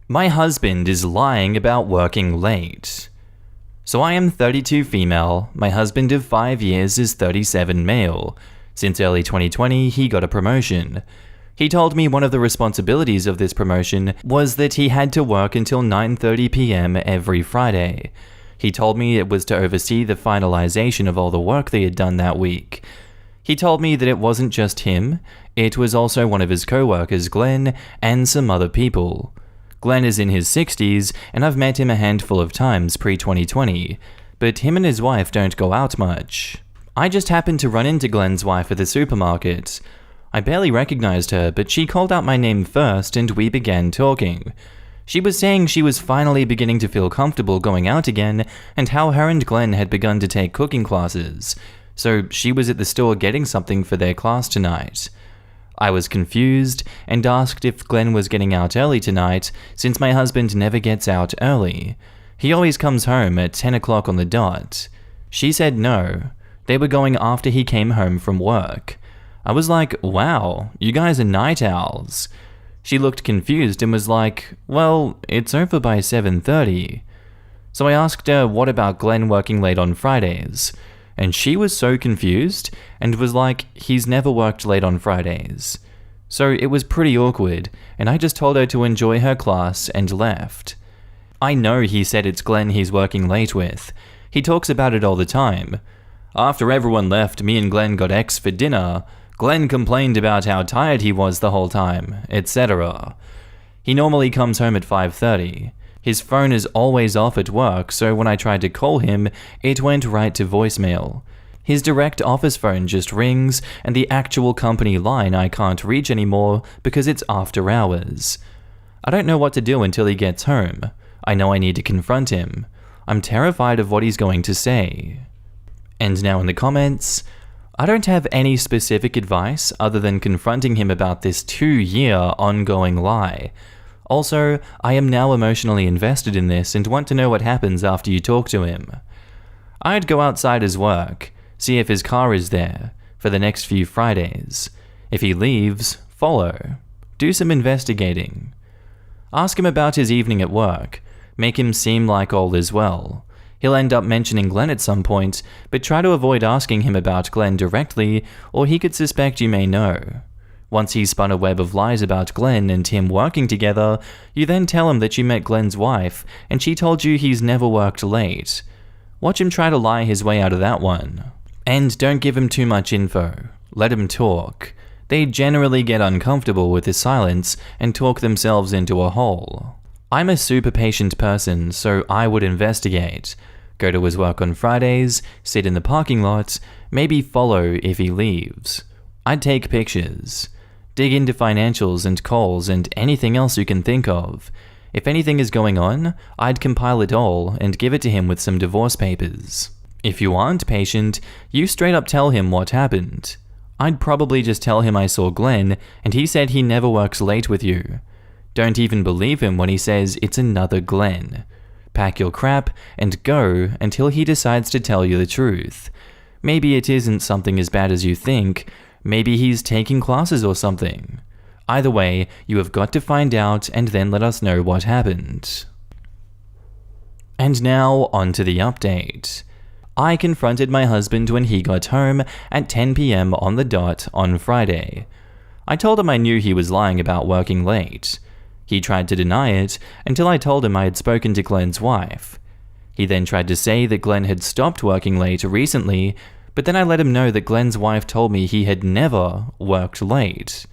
My husband is lying about working late. So I am 32 female, my husband of 5 years is 37 male. Since early 2020, he got a promotion. He told me one of the responsibilities of this promotion was that he had to work until 9:30 p.m. every Friday. He told me it was to oversee the finalization of all the work they had done that week. He told me that it wasn't just him, it was also one of his co-workers, Glenn, and some other people. Glenn is in his 60s, and I've met him a handful of times pre-2020, but him and his wife don't go out much. I just happened to run into Glenn's wife at the supermarket. I barely recognized her, but she called out my name first and we began talking. She was saying she was finally beginning to feel comfortable going out again and how her and Glenn had begun to take cooking classes, so she was at the store getting something for their class tonight. I was confused and asked if Glenn was getting out early tonight since my husband never gets out early. He always comes home at 10 o'clock on the dot. She said no. They were going after he came home from work. I was like, wow, you guys are night owls. She looked confused and was like, well, it's over by 7:30. So I asked her what about Glenn working late on Fridays, and she was so confused and was like, he's never worked late on Fridays. So it was pretty awkward, and I just told her to enjoy her class and left. I know he said it's Glenn he's working late with. He talks about it all the time. After everyone left, me and Glenn got X for dinner. Glenn complained about how tired he was the whole time, etc. He normally comes home at 5:30. His phone is always off at work, so when I tried to call him, it went right to voicemail. His direct office phone just rings, and the actual company line I can't reach anymore because it's after hours. I don't know what to do until he gets home. I know I need to confront him. I'm terrified of what he's going to say. And now in the comments, I don't have any specific advice other than confronting him about this 2-year ongoing lie. Also, I am now emotionally invested in this and want to know what happens after you talk to him. I'd go outside his work, see if his car is there, for the next few Fridays. If he leaves, follow. Do some investigating. Ask him about his evening at work. Make him seem like all is well. He'll end up mentioning Glenn at some point, but try to avoid asking him about Glenn directly, or he could suspect you may know. Once he's spun a web of lies about Glenn and him working together, you then tell him that you met Glenn's wife, and she told you he's never worked late. Watch him try to lie his way out of that one. And don't give him too much info. Let him talk. They generally get uncomfortable with his silence and talk themselves into a hole. I'm a super patient person, so I would investigate. Go to his work on Fridays, sit in the parking lot, maybe follow if he leaves. I'd take pictures. Dig into financials and calls and anything else you can think of. If anything is going on, I'd compile it all and give it to him with some divorce papers. If you aren't patient, you straight up tell him what happened. I'd probably just tell him I saw Glenn and he said he never works late with you. Don't even believe him when he says it's another Glenn. Pack your crap and go until he decides to tell you the truth. Maybe it isn't something as bad as you think. Maybe he's taking classes or something. Either way, you have got to find out and then let us know what happened. And now, on to the update. I confronted my husband when he got home at 10 p.m. on the dot on Friday. I told him I knew he was lying about working late. He tried to deny it until I told him I had spoken to Glenn's wife. He then tried to say that Glenn had stopped working late recently, but then I let him know that Glenn's wife told me he had never worked late.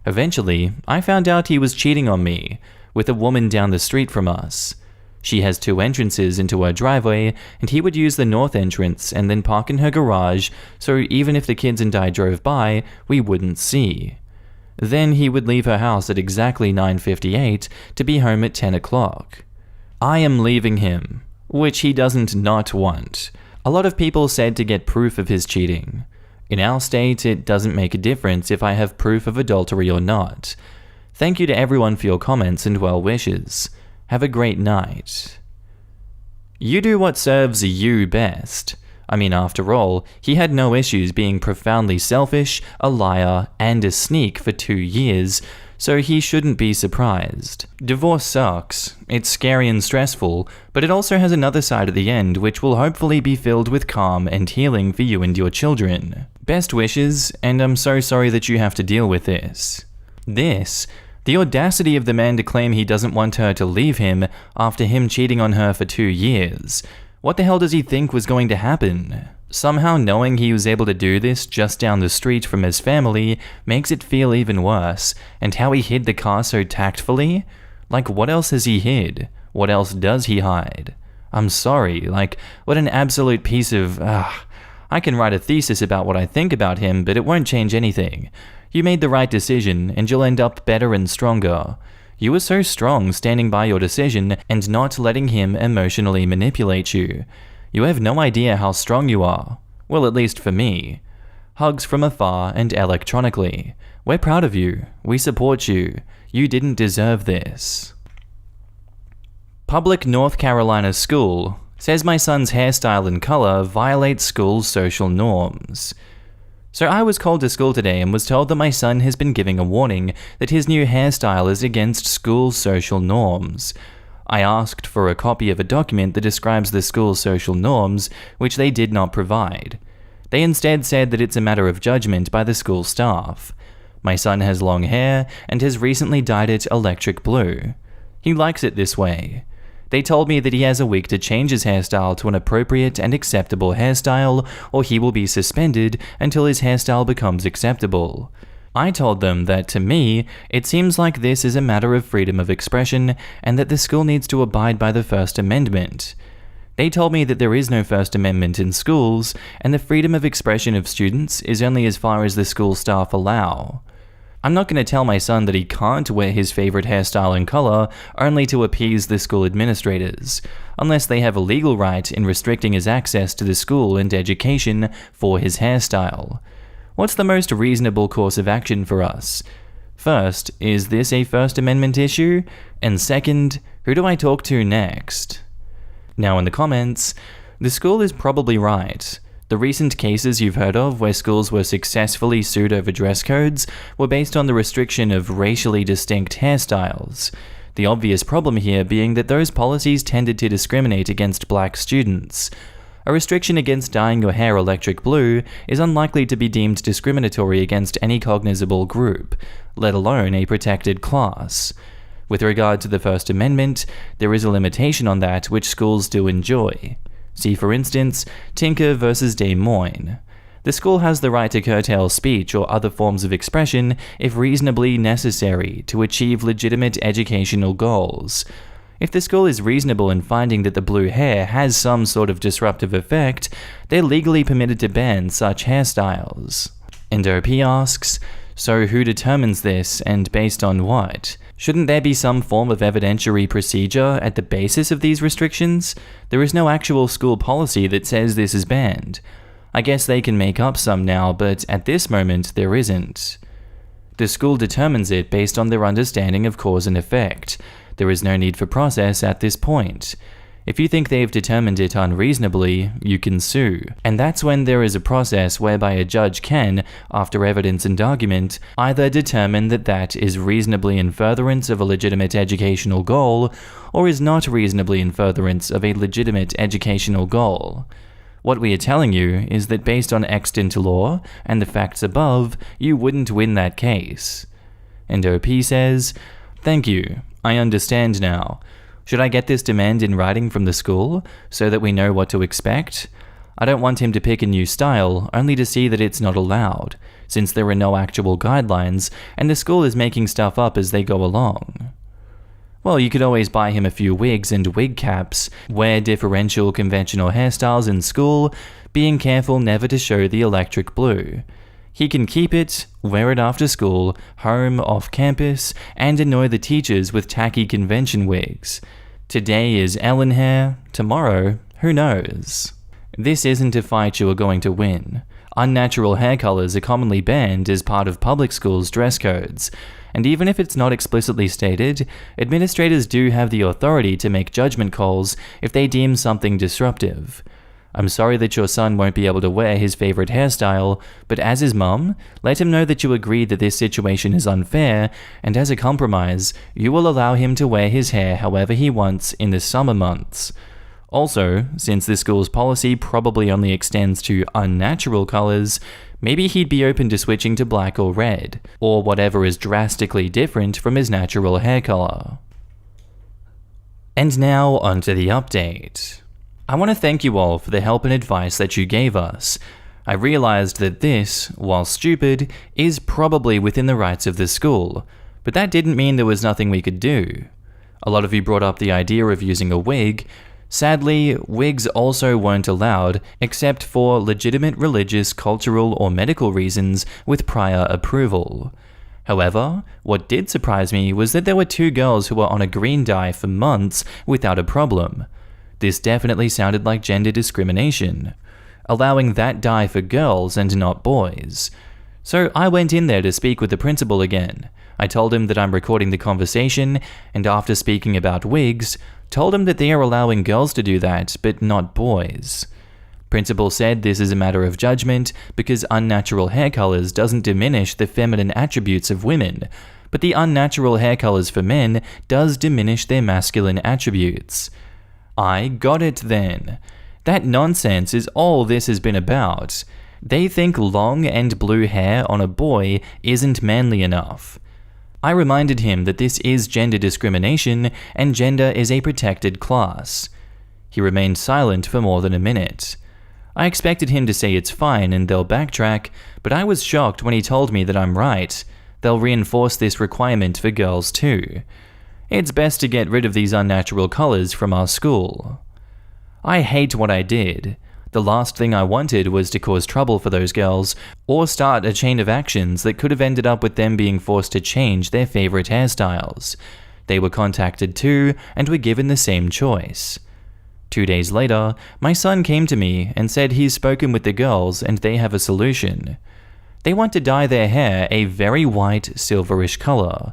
Eventually, I found out he was cheating on me with a woman down the street from us. She has 2 entrances into her driveway, and he would use the north entrance and then park in her garage, so even if the kids and I drove by, we wouldn't see. Then he would leave her house at exactly 9:58 to be home at 10 o'clock. I am leaving him, which he doesn't not want. A lot of people said to get proof of his cheating. In our state, it doesn't make a difference if I have proof of adultery or not. Thank you to everyone for your comments and well wishes. Have a great night. You do what serves you best. I mean, after all, he had no issues being profoundly selfish, a liar, and a sneak for 2 years, so he shouldn't be surprised. Divorce sucks. It's scary and stressful, but it also has another side at the end which will hopefully be filled with calm and healing for you and your children. Best wishes, and I'm so sorry that you have to deal with this. The audacity of the man to claim he doesn't want her to leave him after him cheating on her for 2 years. What the hell does he think was going to happen? Somehow knowing he was able to do this just down the street from his family makes it feel even worse, and how he hid the car so tactfully? Like, what else has he hid? What else does he hide? I'm sorry, what an absolute piece of... I can write a thesis about what I think about him, but it won't change anything. You made the right decision, and you'll end up better and stronger. You were so strong standing by your decision and not letting him emotionally manipulate you. You have no idea how strong you are. Well, at least for me. Hugs from afar and electronically. We're proud of you. We support you. You didn't deserve this. Public North Carolina school says my son's hairstyle and color violates school's social norms. So I was called to school today and was told that my son has been giving a warning that his new hairstyle is against school's social norms. I asked for a copy of a document that describes the school's social norms, which they did not provide. They instead said that it's a matter of judgment by the school staff. My son has long hair and has recently dyed it electric blue. He likes it this way. They told me that he has a week to change his hairstyle to an appropriate and acceptable hairstyle, or he will be suspended until his hairstyle becomes acceptable. I told them that, to me, it seems like this is a matter of freedom of expression and that the school needs to abide by the First Amendment. They told me that there is no First Amendment in schools, and the freedom of expression of students is only as far as the school staff allow. I'm not going to tell my son that he can't wear his favorite hairstyle and color only to appease the school administrators, unless they have a legal right in restricting his access to the school and education for his hairstyle. What's the most reasonable course of action for us? First, is this a First Amendment issue? And second, who do I talk to next? Now in the comments, the school is probably right. The recent cases you've heard of where schools were successfully sued over dress codes were based on the restriction of racially distinct hairstyles. The obvious problem here being that those policies tended to discriminate against black students. A restriction against dyeing your hair electric blue is unlikely to be deemed discriminatory against any cognizable group, let alone a protected class. With regard to the First Amendment, there is a limitation on that which schools do enjoy. See, for instance, Tinker versus Des Moines. The school has the right to curtail speech or other forms of expression if reasonably necessary to achieve legitimate educational goals. If the school is reasonable in finding that the blue hair has some sort of disruptive effect, they're legally permitted to ban such hairstyles. And OP asks, so who determines this and based on what? Shouldn't there be some form of evidentiary procedure at the basis of these restrictions? There is no actual school policy that says this is banned. I guess they can make up some now, but at this moment there isn't. The school determines it based on their understanding of cause and effect. There is no need for process at this point. If you think they've determined it unreasonably, you can sue. And that's when there is a process whereby a judge can, after evidence and argument, either determine that that is reasonably in furtherance of a legitimate educational goal, or is not reasonably in furtherance of a legitimate educational goal. What we are telling you is that based on extant law and the facts above, you wouldn't win that case. And OP says, "Thank you. I understand now. Should I get this demand in writing from the school, so that we know what to expect? I don't want him to pick a new style, only to see that it's not allowed, since there are no actual guidelines, and the school is making stuff up as they go along." Well, you could always buy him a few wigs and wig caps, wear differential conventional hairstyles in school, being careful never to show the electric blue. He can keep it, wear it after school, home, off campus, and annoy the teachers with tacky convention wigs. Today is Ellen hair, tomorrow, who knows? This isn't a fight you are going to win. Unnatural hair colors are commonly banned as part of public schools' dress codes, and even if it's not explicitly stated, administrators do have the authority to make judgment calls if they deem something disruptive. I'm sorry that your son won't be able to wear his favorite hairstyle, but as his mum, let him know that you agree that this situation is unfair, and as a compromise, you will allow him to wear his hair however he wants in the summer months. Also, since the school's policy probably only extends to unnatural colors, maybe he'd be open to switching to black or red, or whatever is drastically different from his natural hair color. And now onto the update. I want to thank you all for the help and advice that you gave us. I realized that this, while stupid, is probably within the rights of the school, but that didn't mean there was nothing we could do. A lot of you brought up the idea of using a wig. Sadly, wigs also weren't allowed, except for legitimate religious, cultural, or medical reasons with prior approval. However, what did surprise me was that there were 2 girls who were on a green dye for months without a problem. This definitely sounded like gender discrimination, allowing that dye for girls and not boys. So I went in there to speak with the principal again. I told him that I'm recording the conversation, and after speaking about wigs, told him that they are allowing girls to do that, but not boys. Principal said this is a matter of judgment because unnatural hair colors doesn't diminish the feminine attributes of women, but the unnatural hair colors for men does diminish their masculine attributes. I got it then. That nonsense is all this has been about. They think long and blue hair on a boy isn't manly enough. I reminded him that this is gender discrimination and gender is a protected class. He remained silent for more than a minute. I expected him to say it's fine and they'll backtrack, but I was shocked when he told me that I'm right. They'll reinforce this requirement for girls too. It's best to get rid of these unnatural colors from our school. I hate what I did. The last thing I wanted was to cause trouble for those girls, or start a chain of actions that could have ended up with them being forced to change their favorite hairstyles. They were contacted too, and were given the same choice. 2 days later, my son came to me and said he's spoken with the girls and they have a solution. They want to dye their hair a very white, silverish color.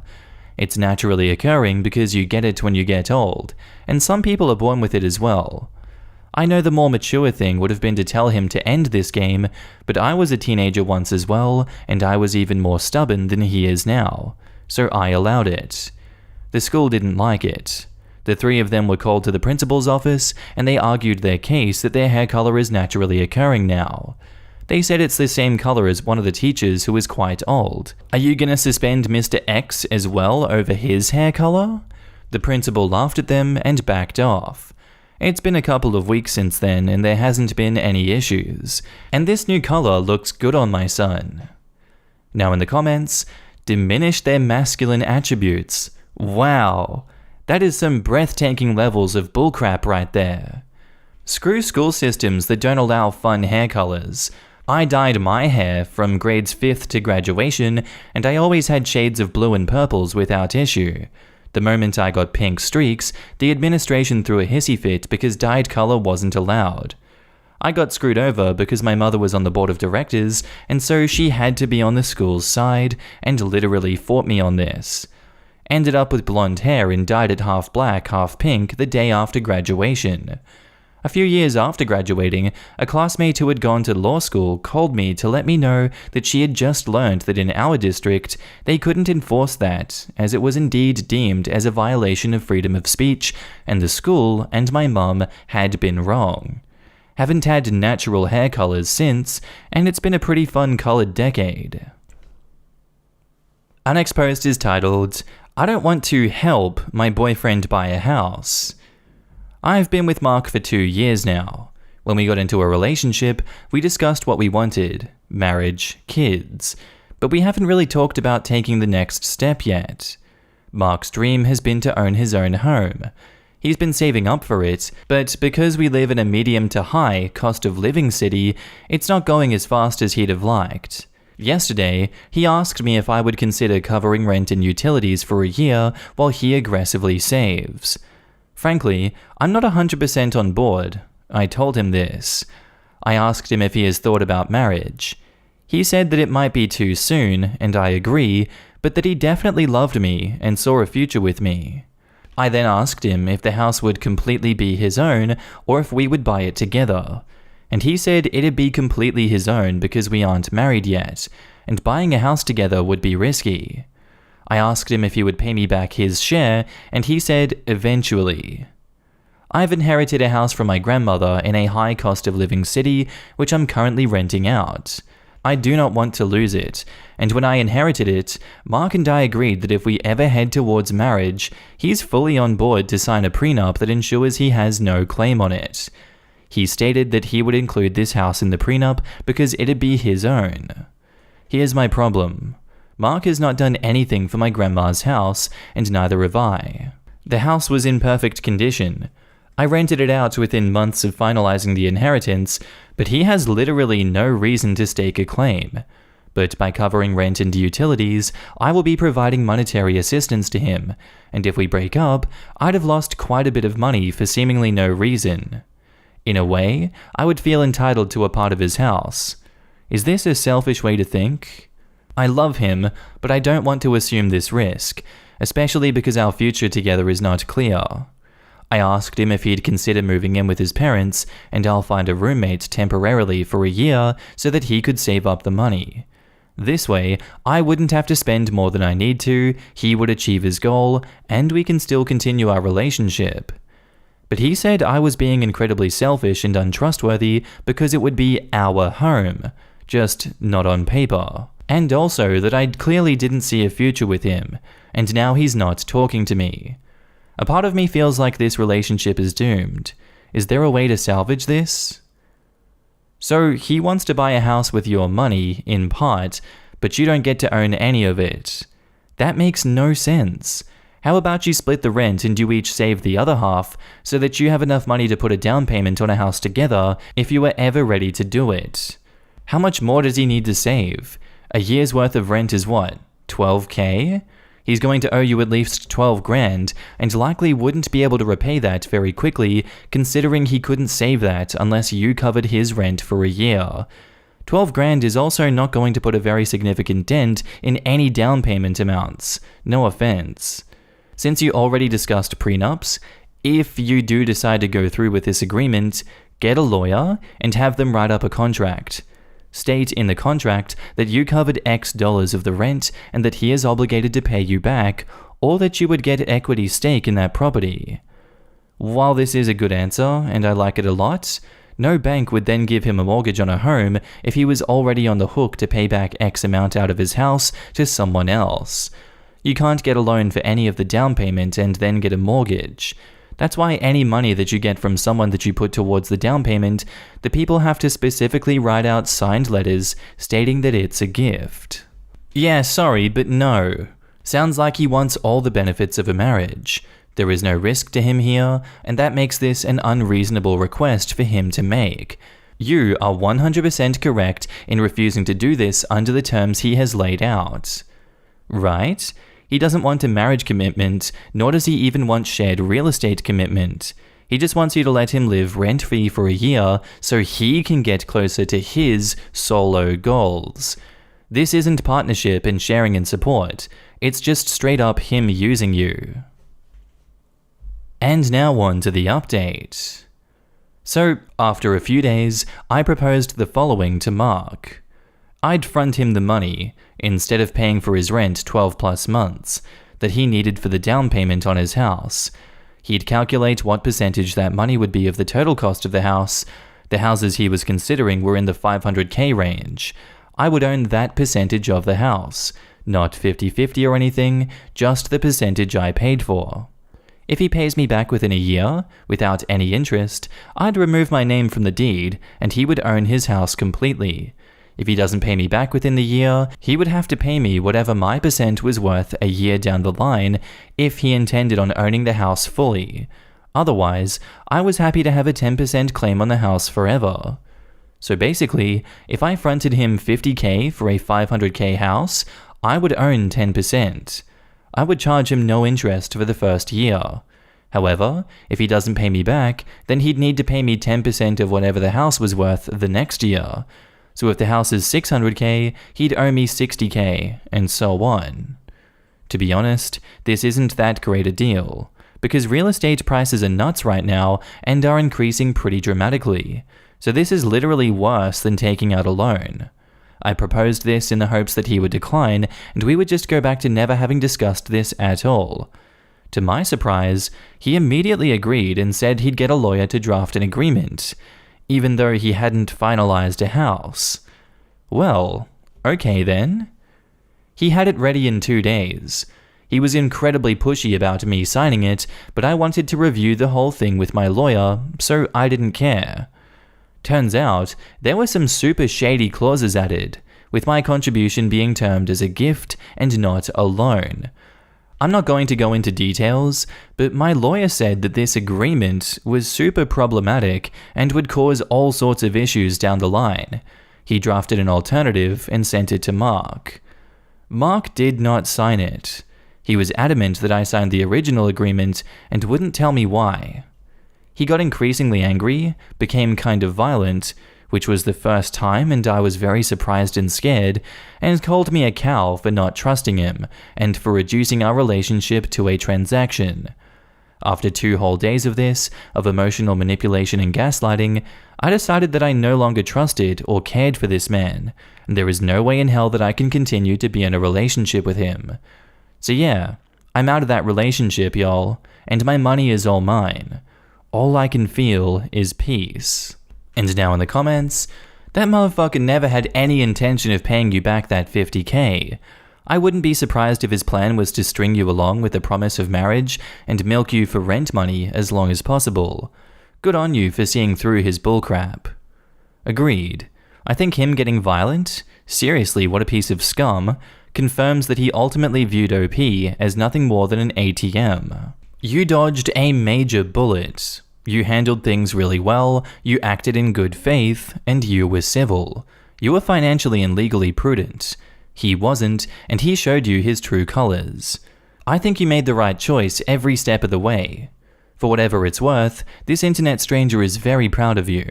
It's naturally occurring because you get it when you get old, and some people are born with it as well. I know the more mature thing would have been to tell him to end this game, but I was a teenager once as well, and I was even more stubborn than he is now, so I allowed it. The school didn't like it. The 3 of them were called to the principal's office, and they argued their case that their hair color is naturally occurring now. They said it's the same color as one of the teachers who is quite old. Are you gonna suspend Mr. X as well over his hair color? The principal laughed at them and backed off. It's been a couple of weeks since then and there hasn't been any issues. And this new color looks good on my son. Now in the comments, diminish their masculine attributes. Wow, that is some breathtaking levels of bullcrap right there. Screw school systems that don't allow fun hair colors. I dyed my hair from grades 5th to graduation, and I always had shades of blue and purples without issue. The moment I got pink streaks, the administration threw a hissy fit because dyed color wasn't allowed. I got screwed over because my mother was on the board of directors, and so she had to be on the school's side, and literally fought me on this. Ended up with blonde hair and dyed it half black, half pink the day after graduation. A few years after graduating, a classmate who had gone to law school called me to let me know that she had just learned that in our district, they couldn't enforce that, as it was indeed deemed as a violation of freedom of speech, and the school and my mum had been wrong. Haven't had natural hair colors since, and it's been a pretty fun colored decade. Our next post is titled, I don't want to help my boyfriend buy a house. I've been with Mark for 2 years now. When we got into a relationship, we discussed what we wanted, marriage, kids, but we haven't really talked about taking the next step yet. Mark's dream has been to own his own home. He's been saving up for it, but because we live in a medium to high cost of living city, it's not going as fast as he'd have liked. Yesterday, he asked me if I would consider covering rent and utilities for a year while he aggressively saves. Frankly, I'm not 100% on board. I told him this. I asked him if he has thought about marriage. He said that it might be too soon, and I agree, but that he definitely loved me and saw a future with me. I then asked him if the house would completely be his own, or if we would buy it together. And he said it'd be completely his own because we aren't married yet, and buying a house together would be risky. I asked him if he would pay me back his share, and he said eventually. I've inherited a house from my grandmother in a high cost of living city, which I'm currently renting out. I do not want to lose it, and when I inherited it, Mark and I agreed that if we ever head towards marriage, he's fully on board to sign a prenup that ensures he has no claim on it. He stated that he would include this house in the prenup because it'd be his own. Here's my problem. Mark has not done anything for my grandma's house, and neither have I. The house was in perfect condition. I rented it out within months of finalizing the inheritance, but he has literally no reason to stake a claim. But by covering rent and utilities, I will be providing monetary assistance to him, and if we break up, I'd have lost quite a bit of money for seemingly no reason. In a way, I would feel entitled to a part of his house. Is this a selfish way to think? I love him, but I don't want to assume this risk, especially because our future together is not clear. I asked him if he'd consider moving in with his parents, and I'll find a roommate temporarily for a year so that he could save up the money. This way, I wouldn't have to spend more than I need to, he would achieve his goal, and we can still continue our relationship. But he said I was being incredibly selfish and untrustworthy because it would be our home, just not on paper. And also that I clearly didn't see a future with him, and now he's not talking to me. A part of me feels like this relationship is doomed. Is there a way to salvage this? So he wants to buy a house with your money, in part, but you don't get to own any of it. That makes no sense. How about you split the rent and you each save the other half so that you have enough money to put a down payment on a house together if you were ever ready to do it? How much more does he need to save? A year's worth of rent is what, $12,000? He's going to owe you at least $12,000 and likely wouldn't be able to repay that very quickly considering he couldn't save that unless you covered his rent for a year. $12,000 is also not going to put a very significant dent in any down payment amounts. No offense. Since you already discussed prenups, if you do decide to go through with this agreement, get a lawyer and have them write up a contract. State in the contract that you covered X dollars of the rent and that he is obligated to pay you back, or that you would get equity stake in that property. While this is a good answer, and I like it a lot, no bank would then give him a mortgage on a home if he was already on the hook to pay back X amount out of his house to someone else. You can't get a loan for any of the down payment and then get a mortgage. That's why any money that you get from someone that you put towards the down payment, the people have to specifically write out signed letters stating that it's a gift. Yeah, sorry, but no. Sounds like he wants all the benefits of a marriage. There is no risk to him here, and that makes this an unreasonable request for him to make. You are 100% correct in refusing to do this under the terms he has laid out. Right? He doesn't want a marriage commitment, nor does he even want shared real estate commitment. He just wants you to let him live rent-free for a year so he can get closer to his solo goals. This isn't partnership and sharing and support. It's just straight up him using you. And now on to the update. So, after a few days, I proposed the following to Mark. I'd front him the money, instead of paying for his rent 12 plus months, that he needed for the down payment on his house. He'd calculate what percentage that money would be of the total cost of the house. The houses he was considering were in the $500K range. I would own that percentage of the house, not 50-50 or anything, just the percentage I paid for. If he pays me back within a year, without any interest, I'd remove my name from the deed and he would own his house completely. If he doesn't pay me back within the year, he would have to pay me whatever my percent was worth a year down the line if he intended on owning the house fully. Otherwise, I was happy to have a 10% claim on the house forever. So basically, if I fronted him $50K for a $500K house, I would own 10%. I would charge him no interest for the first year. However, if he doesn't pay me back, then he'd need to pay me 10% of whatever the house was worth the next year. So if the house is $600K, he'd owe me $60K, and so on. To be honest, this isn't that great a deal, because real estate prices are nuts right now and are increasing pretty dramatically. So this is literally worse than taking out a loan. I proposed this in the hopes that he would decline, and we would just go back to never having discussed this at all. To my surprise, he immediately agreed and said he'd get a lawyer to draft an agreement, even though he hadn't finalized a house. Well, okay then. He had it ready in 2 days. He was incredibly pushy about me signing it, but I wanted to review the whole thing with my lawyer, so I didn't care. Turns out, there were some super shady clauses added, with my contribution being termed as a gift and not a loan. I'm not going to go into details, but my lawyer said that this agreement was super problematic and would cause all sorts of issues down the line. He drafted an alternative and sent it to Mark. Mark did not sign it. He was adamant that I signed the original agreement and wouldn't tell me why. He got increasingly angry, became kind of violent, which was the first time, and I was very surprised and scared, and called me a cow for not trusting him, and for reducing our relationship to a transaction. After 2 whole days of this, of emotional manipulation and gaslighting, I decided that I no longer trusted or cared for this man, and there is no way in hell that I can continue to be in a relationship with him. So yeah, I'm out of that relationship, y'all, and my money is all mine. All I can feel is peace. And now in the comments, that motherfucker never had any intention of paying you back that $50K. I wouldn't be surprised if his plan was to string you along with the promise of marriage and milk you for rent money as long as possible. Good on you for seeing through his bullcrap. Agreed. I think him getting violent, seriously what a piece of scum, confirms that he ultimately viewed OP as nothing more than an ATM. You dodged a major bullet. You handled things really well, you acted in good faith, and you were civil. You were financially and legally prudent. He wasn't, and he showed you his true colors. I think you made the right choice every step of the way. For whatever it's worth, this internet stranger is very proud of you.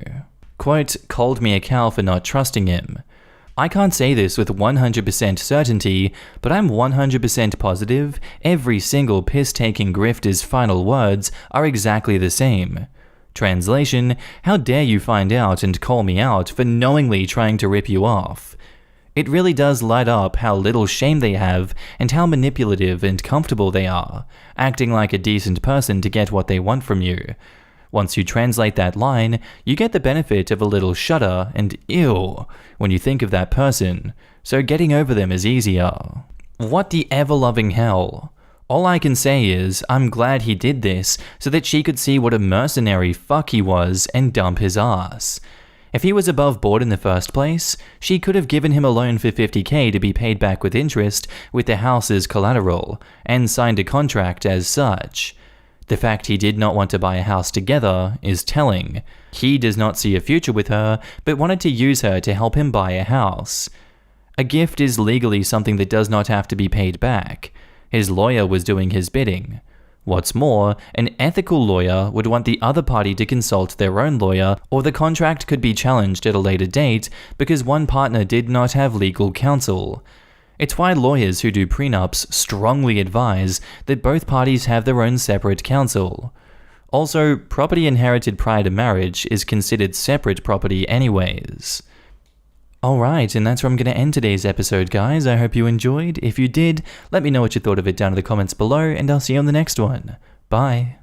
Quote, called me a cow for not trusting him. I can't say this with 100% certainty, but I'm 100% positive every single piss-taking grifter's final words are exactly the same. Translation, how dare you find out and call me out for knowingly trying to rip you off? It really does light up how little shame they have and how manipulative and comfortable they are, acting like a decent person to get what they want from you. Once you translate that line, you get the benefit of a little shudder and ew when you think of that person, so getting over them is easier. What the ever-loving hell? All I can say is, I'm glad he did this so that she could see what a mercenary fuck he was and dump his ass. If he was above board in the first place, she could have given him a loan for $50K to be paid back with interest with the house as collateral, and signed a contract as such. The fact he did not want to buy a house together is telling. He does not see a future with her, but wanted to use her to help him buy a house. A gift is legally something that does not have to be paid back. His lawyer was doing his bidding. What's more, an ethical lawyer would want the other party to consult their own lawyer, or the contract could be challenged at a later date because one partner did not have legal counsel. It's why lawyers who do prenups strongly advise that both parties have their own separate counsel. Also, property inherited prior to marriage is considered separate property anyways. Alright, and that's where I'm going to end today's episode, guys. I hope you enjoyed. If you did, let me know what you thought of it down in the comments below, and I'll see you on the next one. Bye.